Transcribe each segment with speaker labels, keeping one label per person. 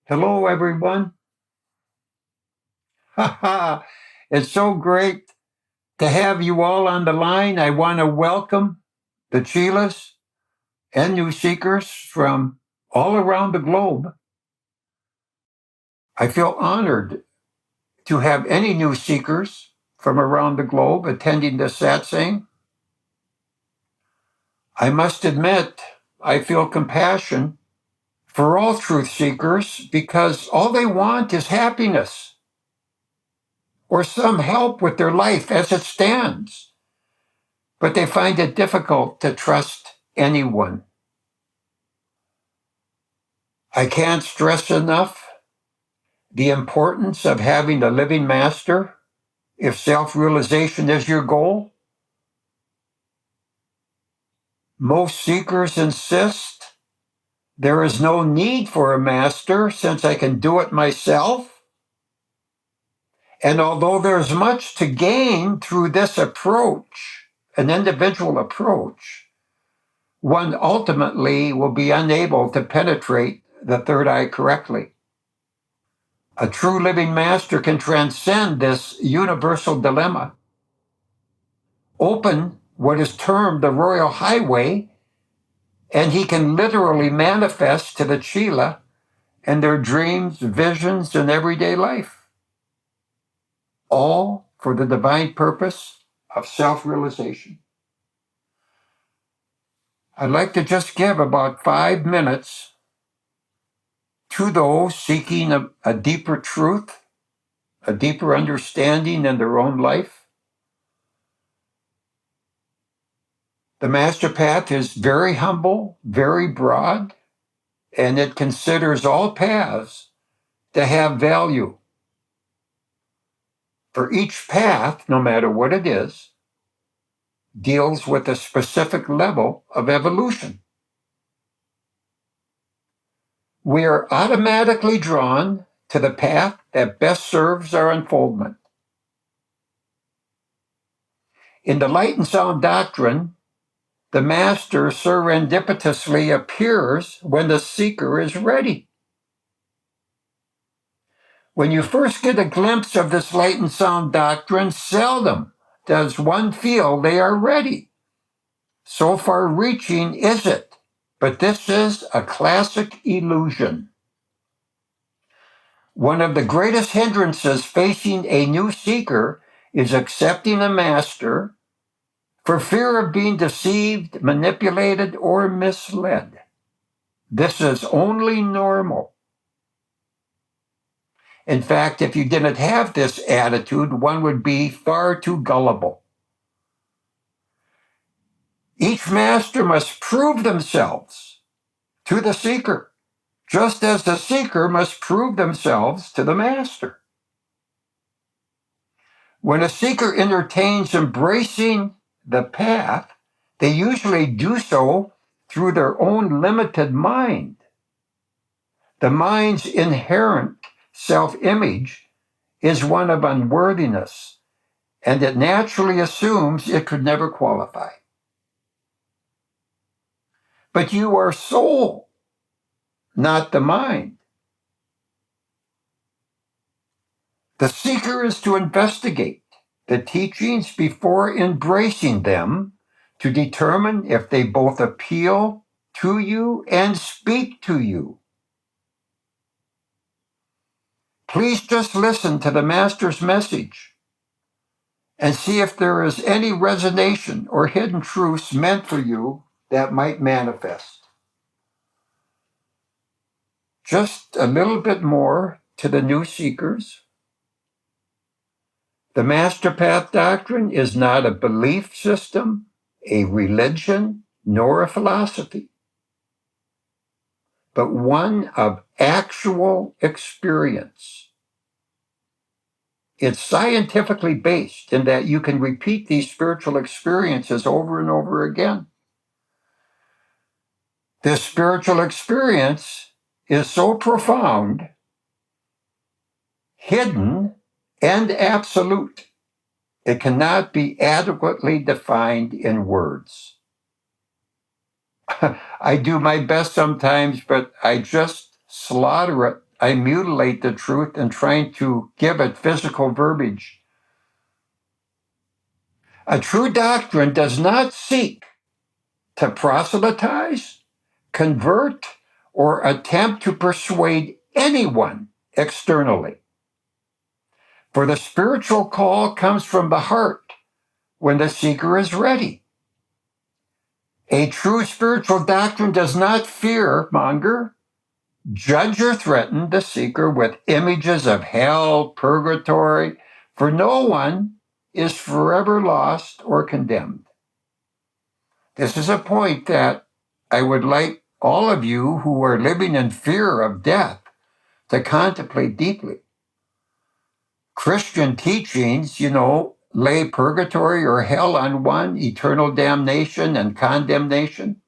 Speaker 1: Hello, everyone. It's so great to have you all on the line. I want to welcome the Chilas and new seekers from all around the globe. I feel honored to have any new seekers from around the globe attending this satsang. I must admit, I feel compassion for all truth seekers because all they want is happiness or some help with their life as it stands. But they find it difficult to trust anyone. I can't stress enough the importance of having a living master if self-realization is your goal. Most seekers insist there is no need for a master since I can do it myself. And although there's much to gain through this approach, an individual approach, one ultimately will be unable to penetrate the third eye correctly. A true living master can transcend this universal dilemma, open what is termed the royal highway, and he can literally manifest to the Chila and their dreams, visions, and everyday life, all for the divine purpose of self-realization. I'd like to just give about 5 minutes to those seeking a deeper truth, a deeper understanding in their own life. The MasterPath is very humble, very broad, and it considers all paths to have value. For each path, no matter what it is, deals with a specific level of evolution. We are automatically drawn to the path that best serves our unfoldment. In the light and sound doctrine, the master serendipitously appears when the seeker is ready. When you first get a glimpse of this light and sound doctrine, seldom does one feel they are ready. So far-reaching is it, but this is a classic illusion. One of the greatest hindrances facing a new seeker is accepting a master for fear of being deceived, manipulated, or misled. This is only normal. In fact, if you didn't have this attitude, one would be far too gullible. Each master must prove themselves to the seeker, just as the seeker must prove themselves to the master. When a seeker entertains embracing the path, they usually do so through their own limited mind. The mind's inherent self-image is one of unworthiness, and it naturally assumes it could never qualify. But you are soul, not the mind. The seeker is to investigate the teachings before embracing them to determine if they both appeal to you and speak to you. Please just listen to the master's message and see if there is any resonation or hidden truths meant for you that might manifest. Just a little bit more to the new seekers. The MasterPath doctrine is not a belief system, a religion, nor a philosophy, but one of actual experience. It's scientifically based in that you can repeat these spiritual experiences over and over again. This spiritual experience is so profound, hidden, and absolute, it cannot be adequately defined in words. I do my best sometimes, but I just slaughter it I mutilate the truth in trying to give it physical verbiage. A true doctrine does not seek to proselytize, convert, or attempt to persuade anyone externally. For the spiritual call comes from the heart when the seeker is ready. A true spiritual doctrine does not fear monger, judge, or threaten the seeker with images of hell, purgatory, for no one is forever lost or condemned. This is a point that I would like all of you who are living in fear of death to contemplate deeply. Christian teachings, lay purgatory or hell on one, eternal damnation and condemnation.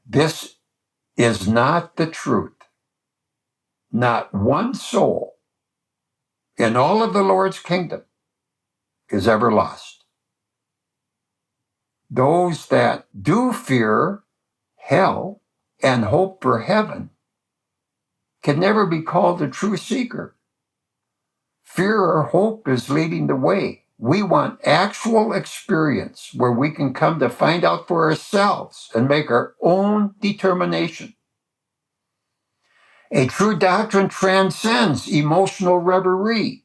Speaker 1: This is not the truth. Not one soul in all of the Lord's kingdom is ever lost. Those that do fear hell and hope for heaven can never be called a true seeker. Fear or hope is leading the way. We want actual experience where we can come to find out for ourselves and make our own determination. A true doctrine transcends emotional reverie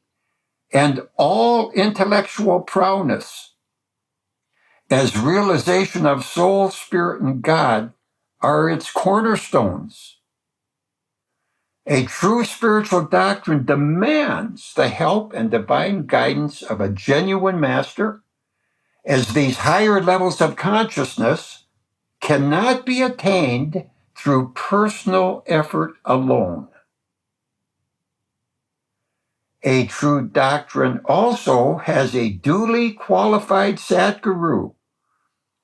Speaker 1: and all intellectual prowess, as realization of soul, spirit, and God are its cornerstones. A true spiritual doctrine demands the help and divine guidance of a genuine master, as these higher levels of consciousness cannot be attained through personal effort alone. A true doctrine also has a duly qualified Satguru,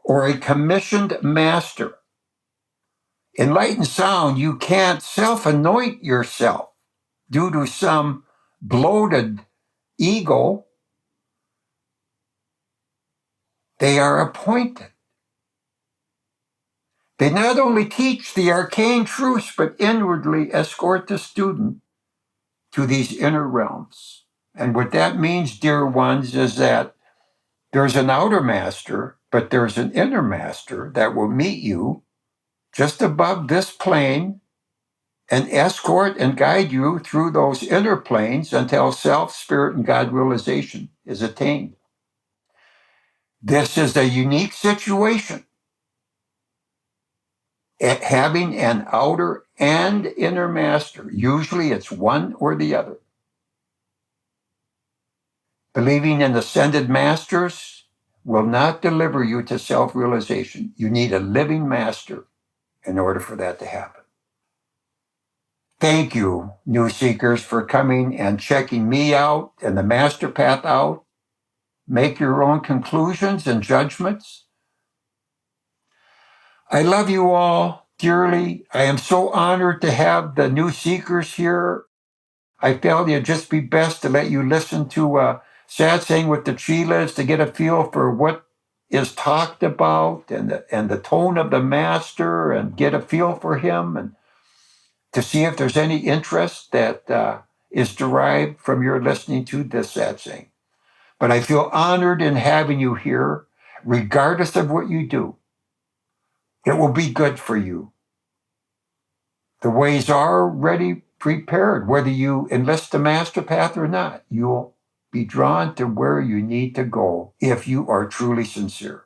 Speaker 1: or a commissioned master. In light and sound, you can't self-anoint yourself due to some bloated ego. They are appointed. They not only teach the arcane truths, but inwardly escort the student to these inner realms. And what that means, dear ones, is that there's an outer master, but there's an inner master that will meet you just above this plane and escort and guide you through those inner planes until self, spirit, and God realization is attained. This is a unique situation, having an outer and inner master. Usually it's one or the other. Believing in ascended masters will not deliver you to self-realization. You need a living master in order for that to happen. Thank you, new seekers, for coming and checking me out and the MasterPath out. Make your own conclusions and judgments. I love you all dearly. I am so honored to have the new seekers here. I felt it'd just be best to let you listen to satsang with the Chilas to get a feel for what is talked about and the tone of the master, and get a feel for him, and to see if there's any interest that is derived from your listening to this satsang. But I feel honored in having you here, regardless of what you do. It will be good for you. The ways are already prepared. Whether you enlist the MasterPath or not, you'll be drawn to where you need to go if you are truly sincere.